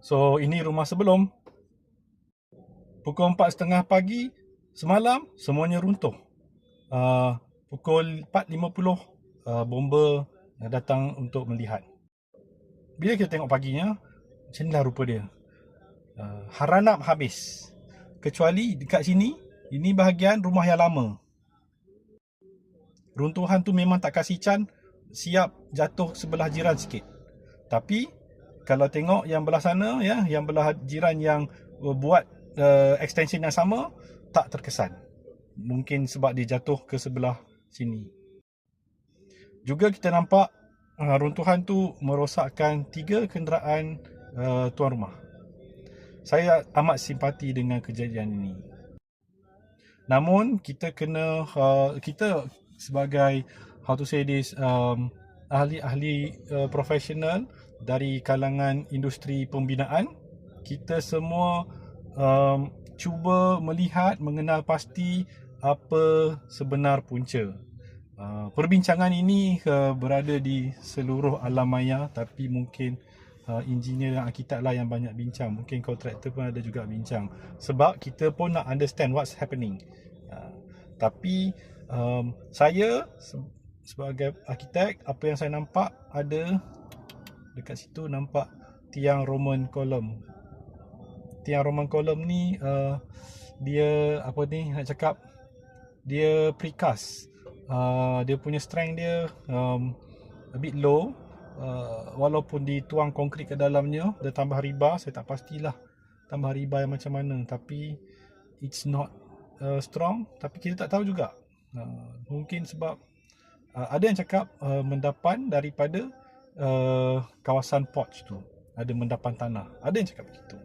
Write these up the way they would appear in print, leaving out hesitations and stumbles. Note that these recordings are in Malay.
So ini rumah sebelum. Pukul 4.30 pagi semalam semuanya runtuh. Pukul 4.50 bomba datang untuk melihat. Bila kita tengok paginya, macam inilah rupa dia. Haranap habis. Kecuali dekat sini, ini bahagian rumah yang lama. Runtuhan tu memang tak kasih can, siap jatuh sebelah jiran sikit. Tapi kalau tengok yang belah sana ya, yang belah jiran yang buat extension yang sama, tak terkesan. Mungkin sebab dia jatuh ke sebelah sini. Juga kita nampak runtuhan tu merosakkan 3 kenderaan tuan rumah. Saya amat simpati dengan kejadian ini. Namun kita kena kita sebagai how to say this ahli-ahli profesional dari kalangan industri pembinaan, kita semua cuba melihat, mengenal pasti apa sebenar punca. Perbincangan ini berada di seluruh alam maya, tapi mungkin engineer dan arkitek lah yang banyak bincang. Mungkin kontraktor pun ada juga bincang. Sebab kita pun nak understand what's happening. Tapi saya sebagai arkitek, apa yang saya nampak ada dekat situ, nampak tiang Roman column. Tiang Roman column ni dia apa ni nak cakap, dia precast. Dia punya strength dia a bit low. Walaupun dituang konkrit ke dalamnya, dia tambah rebar, saya tak pastilah tambah rebar yang macam mana, tapi it's not strong. Tapi kita tak tahu juga. Mungkin sebab ada yang cakap mendapan daripada kawasan porch tu, ada mendapan tanah. Ada yang cakap begitu.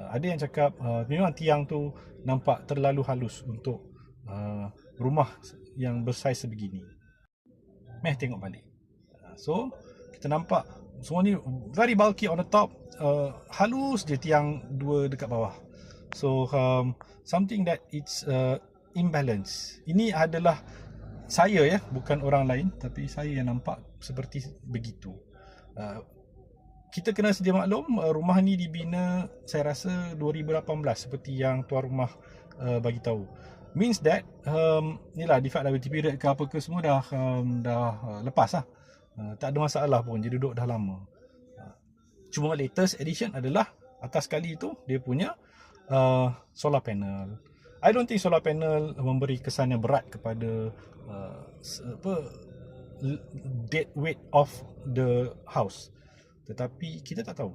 Ada yang cakap memang tiang tu nampak terlalu halus untuk rumah yang bersaiz sebegini. Meh tengok balik. So kita nampak semua ni very bulky on the top, halus je tiang dua dekat bawah. So something that it's imbalance. Ini adalah saya ya, bukan orang lain, tapi saya yang nampak seperti begitu. Kita kena sedia maklum, rumah ni dibina saya rasa 2018 seperti yang tuan rumah bagi tahu. Means that ni lah defect liability period ke apa ke semua dah lepas lah. Tak ada masalah pun, dia duduk dah lama. Cuma latest edition adalah atas sekali tu dia punya solar panel. I don't think solar panel memberi kesan yang berat kepada dead weight of the house. Tetapi kita tak tahu.